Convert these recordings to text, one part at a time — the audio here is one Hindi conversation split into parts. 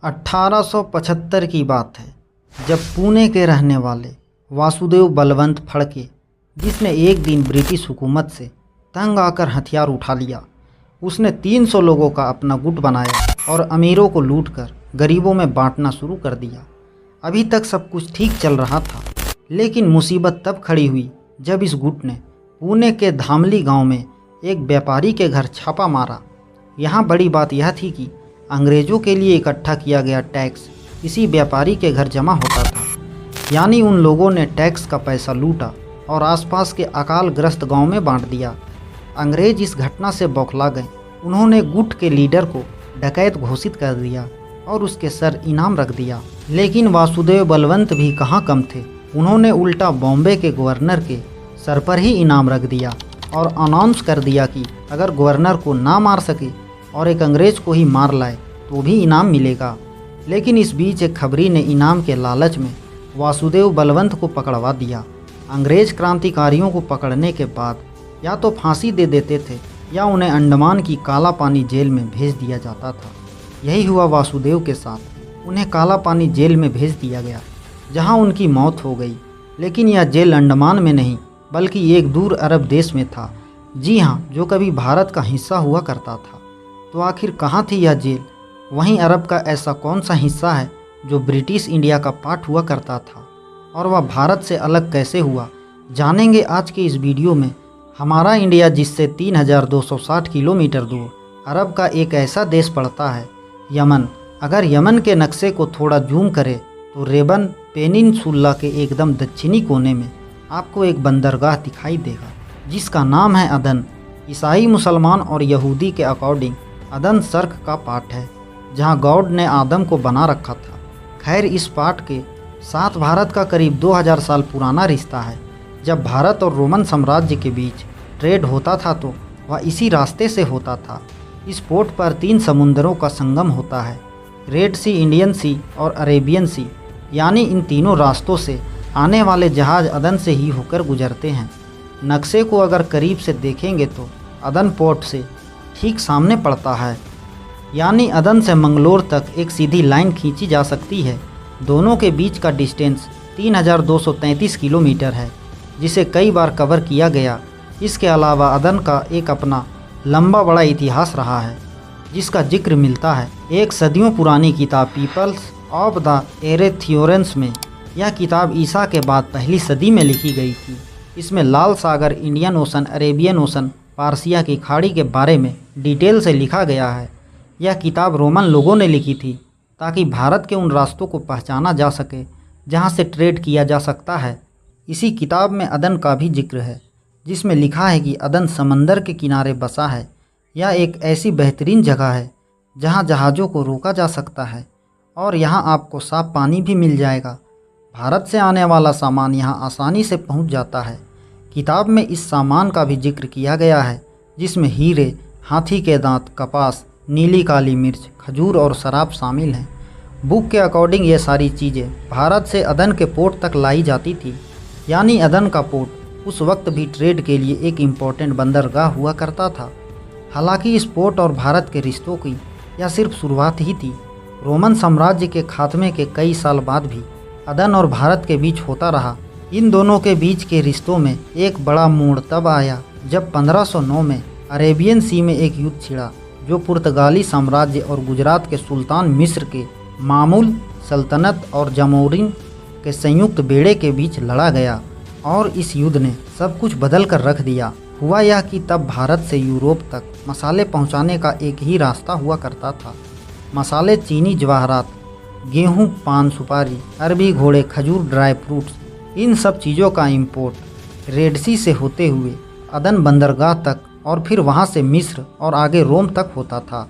1875 की बात है जब पुणे के रहने वाले वासुदेव बलवंत फड़के, जिसने एक दिन ब्रिटिश हुकूमत से तंग आकर हथियार उठा लिया, उसने 300 लोगों का अपना गुट बनाया और अमीरों को लूटकर गरीबों में बांटना शुरू कर दिया। अभी तक सब कुछ ठीक चल रहा था, लेकिन मुसीबत तब खड़ी हुई जब इस गुट ने पुणे के धामली गांव में एक व्यापारी के घर छापा मारा। यहाँ बड़ी बात यह थी कि अंग्रेज़ों के लिए इकट्ठा किया गया टैक्स इसी व्यापारी के घर जमा होता था। यानी उन लोगों ने टैक्स का पैसा लूटा और आसपास के अकालग्रस्त गांव में बांट दिया। अंग्रेज इस घटना से बौखला गए। उन्होंने गुट के लीडर को डकैत घोषित कर दिया और उसके सर इनाम रख दिया। लेकिन वासुदेव बलवंत भी कहाँ कम थे। उन्होंने उल्टा बॉम्बे के गवर्नर के सर पर ही इनाम रख दिया और अनाउंस कर दिया कि अगर गवर्नर को ना मार सके और एक अंग्रेज़ को ही मार लाए तो भी इनाम मिलेगा। लेकिन इस बीच एक खबरी ने इनाम के लालच में वासुदेव बलवंत को पकड़वा दिया। अंग्रेज़ क्रांतिकारियों को पकड़ने के बाद या तो फांसी दे देते थे या उन्हें अंडमान की काला पानी जेल में भेज दिया जाता था। यही हुआ वासुदेव के साथ। उन्हें काला पानी जेल में भेज दिया गया, जहां उनकी मौत हो गई। लेकिन यह जेल अंडमान में नहीं बल्कि एक दूर अरब देश में था। जी हाँ, जो कभी भारत का हिस्सा हुआ करता था। तो आखिर कहाँ थी यह जेल? वहीं अरब का ऐसा कौन सा हिस्सा है जो ब्रिटिश इंडिया का पार्ट हुआ करता था, और वह भारत से अलग कैसे हुआ, जानेंगे आज के इस वीडियो में। हमारा इंडिया, जिससे 3260 किलोमीटर दूर अरब का एक ऐसा देश पड़ता है, यमन। अगर यमन के नक्शे को थोड़ा जूम करें तो रेबन पेनिनसुला के एकदम दक्षिणी कोने में आपको एक बंदरगाह दिखाई देगा जिसका नाम है अदन। ईसाई, मुसलमान और यहूदी के अकॉर्डिंग अदन सर्क का पार्ट है जहां गॉड ने आदम को बना रखा था। खैर, इस पार्ट के साथ भारत का करीब 2000 साल पुराना रिश्ता है। जब भारत और रोमन साम्राज्य के बीच ट्रेड होता था तो वह इसी रास्ते से होता था। इस पोर्ट पर 3 समुंदरों का संगम होता है, रेड सी, इंडियन सी और अरेबियन सी। यानी इन तीनों रास्तों से आने वाले जहाज़ अदन से ही होकर गुजरते हैं। नक्शे को अगर करीब से देखेंगे तो अदन पोर्ट से ठीक सामने पड़ता है। यानी अदन से मंगलोर तक एक सीधी लाइन खींची जा सकती है। दोनों के बीच का डिस्टेंस 3233 किलोमीटर है, जिसे कई बार कवर किया गया। इसके अलावा अदन का एक अपना लंबा बड़ा इतिहास रहा है, जिसका जिक्र मिलता है एक सदियों पुरानी किताब पीपल्स ऑफ द एरेथियोरेंस में। यह किताब ईसा के बाद पहली सदी में लिखी गई थी। इसमें लाल सागर, Indian ocean, Arabian ocean, Persia की खाड़ी के बारे में डिटेल से लिखा गया है। यह किताब रोमन लोगों ने लिखी थी ताकि भारत के उन रास्तों को पहचाना जा सके जहां से ट्रेड किया जा सकता है। इसी किताब में अदन का भी जिक्र है, जिसमें लिखा है कि अदन समंदर के किनारे बसा है। यह एक ऐसी बेहतरीन जगह है जहां जहाज़ों को रोका जा सकता है और यहां आपको साफ पानी भी मिल जाएगा। भारत से आने वाला सामान यहां आसानी से पहुंच जाता है। किताब में इस सामान का भी जिक्र किया गया है, जिसमें हीरे, हाथी के दांत, कपास, नीली काली मिर्च, खजूर और शराब शामिल हैं। बुक के अकॉर्डिंग ये सारी चीज़ें भारत से अदन के पोर्ट तक लाई जाती थी। यानी अदन का पोर्ट उस वक्त भी ट्रेड के लिए एक इम्पोर्टेंट बंदरगाह हुआ करता था। हालांकि इस पोर्ट और भारत के रिश्तों की यह सिर्फ शुरुआत ही थी। रोमन साम्राज्य के खात्मे के कई साल बाद भी अदन और भारत के बीच होता रहा। इन दोनों के बीच के रिश्तों में एक बड़ा मोड़ तब आया जब 1509 में अरेबियन सी में एक युद्ध छिड़ा, जो पुर्तगाली साम्राज्य और गुजरात के सुल्तान मिस्र के मामूल सल्तनत और जामोरिन के संयुक्त बेड़े के बीच लड़ा गया। और इस युद्ध ने सब कुछ बदल कर रख दिया। हुआ यह कि तब भारत से यूरोप तक मसाले पहुंचाने का एक ही रास्ता हुआ करता था। मसाले, चीनी, जवाहरात, गेहूं, पान, सुपारी, अरबी घोड़े, खजूर, ड्राई फ्रूट्स, इन सब चीज़ों का इंपोर्ट रेड सी से होते हुए अदन बंदरगाह तक और फिर वहां से मिस्र और आगे रोम तक होता था।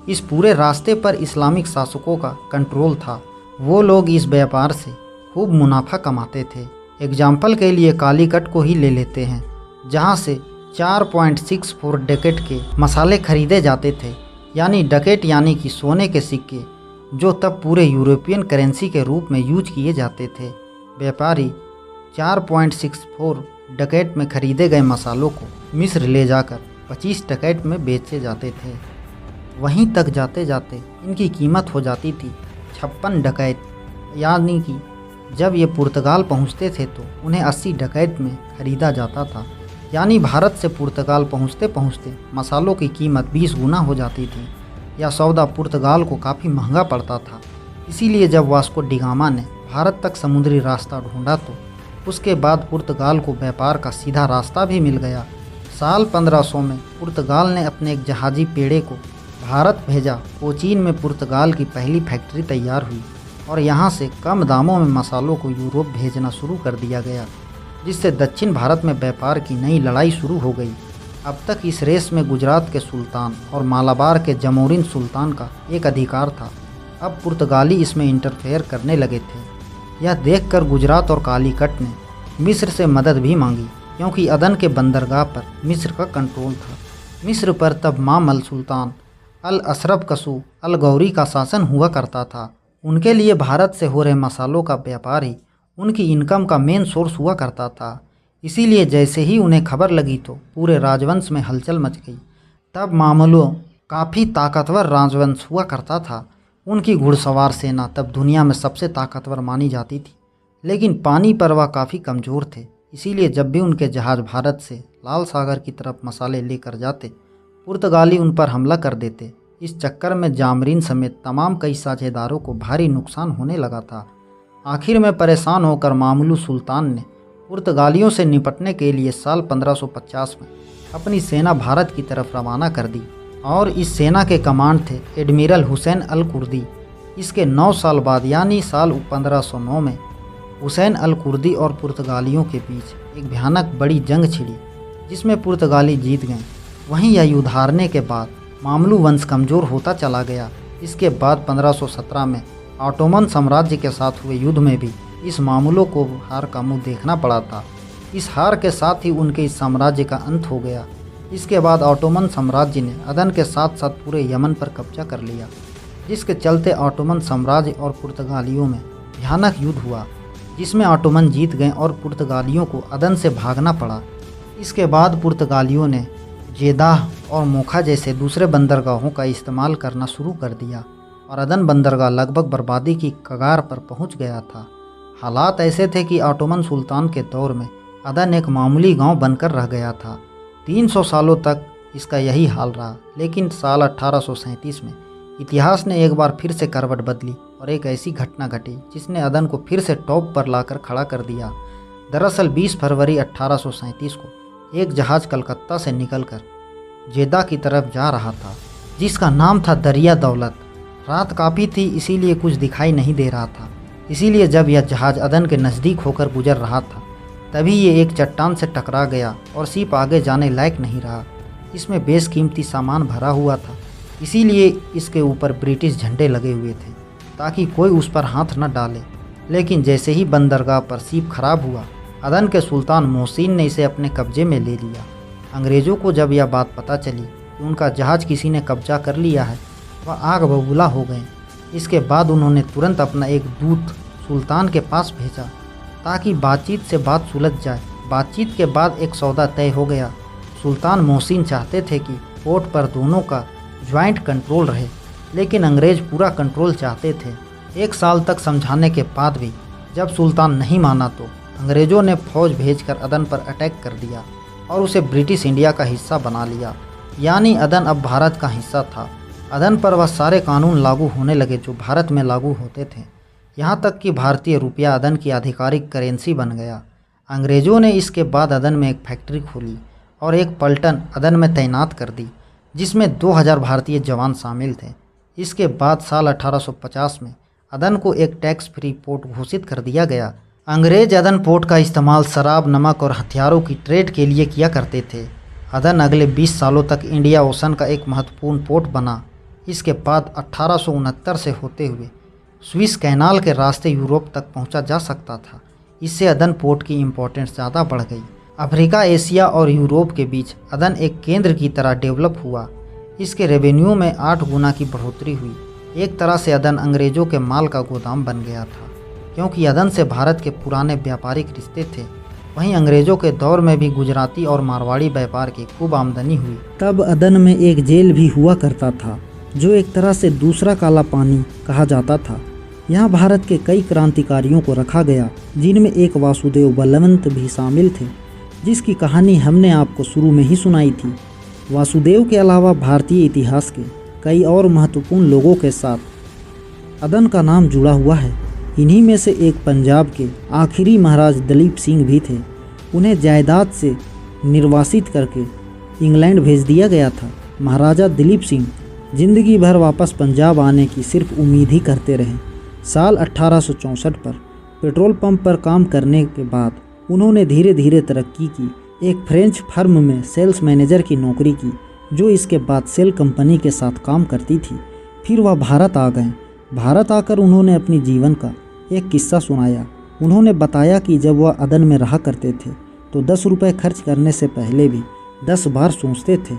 इस पूरे रास्ते पर इस्लामिक शासकों का कंट्रोल था। वो लोग इस व्यापार से खूब मुनाफा कमाते थे। एग्जाम्पल के लिए कालीकट को ही ले लेते हैं, जहां से 4.64 डकेट के मसाले खरीदे जाते थे। यानी डकेट यानी कि सोने के सिक्के, जो तब पूरे यूरोपियन करेंसी के रूप में यूज किए जाते थे। व्यापारी 4.64 डकेट में खरीदे गए मसालों को मिस्र ले जाकर 25 डकेट में बेचे जाते थे। वहीं तक जाते जाते इनकी कीमत हो जाती थी 56 डकैत, यानी कि जब ये पुर्तगाल पहुंचते थे तो उन्हें 80 डकैत में खरीदा जाता था। यानी भारत से पुर्तगाल पहुंचते पहुंचते मसालों की कीमत 20 गुना हो जाती थी। यह सौदा पुर्तगाल को काफ़ी महंगा पड़ता था। इसीलिए जब वास्को डिगामा ने भारत तक समुद्री रास्ता ढूंढा तो उसके बाद पुर्तगाल को व्यापार का सीधा रास्ता भी मिल गया। साल 1500 में पुर्तगाल ने अपने एक जहाजी पेड़े को भारत भेजा। कोचीन में पुर्तगाल की पहली फैक्ट्री तैयार हुई और यहाँ से कम दामों में मसालों को यूरोप भेजना शुरू कर दिया गया, जिससे दक्षिण भारत में व्यापार की नई लड़ाई शुरू हो गई। अब तक इस रेस में गुजरात के सुल्तान और मालाबार के जमोरिन सुल्तान का एक अधिकार था। अब पुर्तगाली इसमें इंटरफेयर करने लगे थे। यह देखकर गुजरात और कालीकट ने मिस्र से मदद भी मांगी, क्योंकि अदन के बंदरगाह पर मिस्र का कंट्रोल था। मिस्र पर तब मामल सुल्तान अल अशरफ कसू अल गौरी का शासन हुआ करता था। उनके लिए भारत से हो रहे मसालों का व्यापार ही उनकी इनकम का मेन सोर्स हुआ करता था। इसीलिए जैसे ही उन्हें खबर लगी तो पूरे राजवंश में हलचल मच गई। तब मामलों काफ़ी ताकतवर राजवंश हुआ करता था। उनकी घुड़सवार सेना तब दुनिया में सबसे ताकतवर मानी जाती थी, लेकिन पानी पर वह काफ़ी कमज़ोर थे। इसीलिए जब भी उनके जहाज़ भारत से लाल सागर की तरफ मसाले लेकर जाते, पुर्तगाली उन पर हमला कर देते। इस चक्कर में जामरीन समेत तमाम कई साझेदारों को भारी नुकसान होने लगा था। आखिर में परेशान होकर मामलू सुल्तान ने पुर्तगालियों से निपटने के लिए साल 1550 में अपनी सेना भारत की तरफ रवाना कर दी और इस सेना के कमांड थे एडमिरल हुसैन अल कुर्दी। इसके 9 साल बाद यानी साल 1509 में हुसैन अल कुर्दी और पुर्तगालियों के बीच एक भयानक बड़ी जंग छिड़ी, जिसमें पुर्तगाली जीत गए। वहीं यह युद्ध हारने के बाद मामलू वंश कमज़ोर होता चला गया। इसके बाद 1517 में ऑटोमन साम्राज्य के साथ हुए युद्ध में भी इस मामलों को हार का मुंह देखना पड़ा था। इस हार के साथ ही उनके इस साम्राज्य का अंत हो गया। इसके बाद ऑटोमन साम्राज्य ने अदन के साथ साथ पूरे यमन पर कब्जा कर लिया, जिसके चलते ऑटोमन साम्राज्य और पुर्तगालियों में भयानक युद्ध हुआ, जिसमें ऑटोमन जीत गए और पुर्तगालियों को अदन से भागना पड़ा। इसके बाद पुर्तगालियों ने जेदाह और मोखा जैसे दूसरे बंदरगाहों का इस्तेमाल करना शुरू कर दिया और अदन बंदरगाह लगभग बर्बादी की कगार पर पहुंच गया था। हालात ऐसे थे कि ऑटोमन सुल्तान के दौर में अदन एक मामूली गांव बनकर रह गया था। 300 सालों तक इसका यही हाल रहा, लेकिन साल 1837 में इतिहास ने एक बार फिर से करवट बदली और एक ऐसी घटना घटी जिसने अदन को फिर से टॉप पर लाकर खड़ा कर दिया। दरअसल 20 फरवरी 1837 को एक जहाज़ कलकत्ता से निकलकर जेदा की तरफ जा रहा था, जिसका नाम था दरिया दौलत। रात काफ़ी थी, इसीलिए कुछ दिखाई नहीं दे रहा था। इसीलिए जब यह जहाज़ अदन के नज़दीक होकर गुजर रहा था, तभी ये एक चट्टान से टकरा गया और शिप आगे जाने लायक नहीं रहा। इसमें बेशकीमती सामान भरा हुआ था, इसीलिए इसके ऊपर ब्रिटिश झंडे लगे हुए थे ताकि कोई उस पर हाथ न डाले। लेकिन जैसे ही बंदरगाह पर शिप खराब हुआ, अदन के सुल्तान मोहसिन ने इसे अपने कब्जे में ले लिया। अंग्रेज़ों को जब यह बात पता चली कि उनका जहाज़ किसी ने कब्जा कर लिया है, वह आग बबूला हो गए। इसके बाद उन्होंने तुरंत अपना एक दूत सुल्तान के पास भेजा ताकि बातचीत से बात सुलझ जाए। बातचीत के बाद एक सौदा तय हो गया। सुल्तान मोहसिन चाहते थे कि पोर्ट पर दोनों का ज्वाइंट कंट्रोल रहे, लेकिन अंग्रेज़ पूरा कंट्रोल चाहते थे। 1 साल तक समझाने के बाद भी जब सुल्तान नहीं माना तो अंग्रेज़ों ने फौज भेजकर अदन पर अटैक कर दिया और उसे ब्रिटिश इंडिया का हिस्सा बना लिया। यानी अदन अब भारत का हिस्सा था। अदन पर वह सारे कानून लागू होने लगे जो भारत में लागू होते थे, यहाँ तक कि भारतीय रुपया अदन की आधिकारिक करेंसी बन गया। अंग्रेज़ों ने इसके बाद अदन में एक फैक्ट्री खोली और एक पलटन अदन में तैनात कर दी, जिसमें 2000 भारतीय जवान शामिल थे। इसके बाद साल 1850 में अदन को एक टैक्स फ्री पोर्ट घोषित कर दिया गया। अंग्रेज अदन पोर्ट का इस्तेमाल शराब, नमक और हथियारों की ट्रेड के लिए किया करते थे। अदन अगले 20 सालों तक इंडिया ओशन का एक महत्वपूर्ण पोर्ट बना। इसके बाद 1869 से होते हुए स्विस कैनाल के रास्ते यूरोप तक पहुंचा जा सकता था। इससे अदन पोर्ट की इम्पोर्टेंस ज़्यादा बढ़ गई। अफ्रीका, एशिया और यूरोप के बीच अदन एक केंद्र की तरह डेवलप हुआ। इसके रेवेन्यू में 8 गुना की बढ़ोतरी हुई। एक तरह से अदन अंग्रेज़ों के माल का गोदाम बन गया था, क्योंकि अदन से भारत के पुराने व्यापारिक रिश्ते थे। वहीं अंग्रेज़ों के दौर में भी गुजराती और मारवाड़ी व्यापार की खूब आमदनी हुई। तब अदन में एक जेल भी हुआ करता था, जो एक तरह से दूसरा काला पानी कहा जाता था। यहाँ भारत के कई क्रांतिकारियों को रखा गया, जिनमें एक वासुदेव बलवंत भी शामिल थे, जिसकी कहानी हमने आपको शुरू में ही सुनाई थी। वासुदेव के अलावा भारतीय इतिहास के कई और महत्वपूर्ण लोगों के साथ अदन का नाम जुड़ा हुआ है। इन्हीं में से एक पंजाब के आखिरी महाराज दलीप सिंह भी थे। उन्हें जायदाद से निर्वासित करके इंग्लैंड भेज दिया गया था। महाराजा दिलीप सिंह जिंदगी भर वापस पंजाब आने की सिर्फ उम्मीद ही करते रहे। साल 1864 पर पेट्रोल पंप पर काम करने के बाद उन्होंने धीरे धीरे तरक्की की। एक फ्रेंच फर्म में सेल्स मैनेजर की नौकरी की, जो इसके बाद सेल कंपनी के साथ काम करती थी। फिर वह भारत आ गए। भारत आकर उन्होंने अपनी जीवन का एक किस्सा सुनाया। उन्होंने बताया कि जब वह अदन में रहा करते थे तो 10 रुपये खर्च करने से पहले भी 10 बार सोचते थे।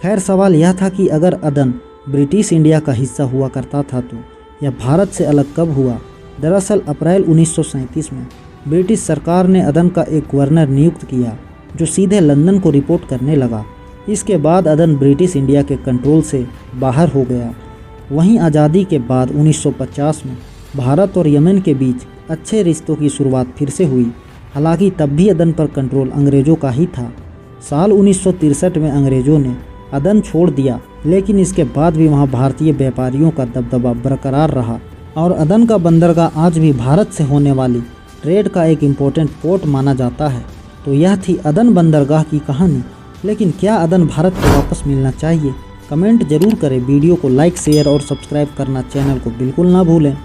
खैर, सवाल यह था कि अगर अदन ब्रिटिश इंडिया का हिस्सा हुआ करता था तो यह भारत से अलग कब हुआ। दरअसल अप्रैल 1937 में ब्रिटिश सरकार ने अदन का एक गवर्नर नियुक्त किया, जो सीधे लंदन को रिपोर्ट करने लगा। इसके बाद अदन ब्रिटिश इंडिया के कंट्रोल से बाहर हो गया। वहीं आज़ादी के बाद 1950 में भारत और यमन के बीच अच्छे रिश्तों की शुरुआत फिर से हुई। हालांकि तब भी अदन पर कंट्रोल अंग्रेज़ों का ही था। साल 1963 में अंग्रेज़ों ने अदन छोड़ दिया, लेकिन इसके बाद भी वहां भारतीय व्यापारियों का दबदबा बरकरार रहा और अदन का बंदरगाह आज भी भारत से होने वाली ट्रेड का एक इम्पोर्टेंट पोर्ट माना जाता है। तो यह थी अदन बंदरगाह की कहानी। लेकिन क्या अदन भारत को वापस मिलना चाहिए? कमेंट जरूर करें। वीडियो को लाइक, शेयर और सब्सक्राइब करना चैनल को बिल्कुल ना भूलें।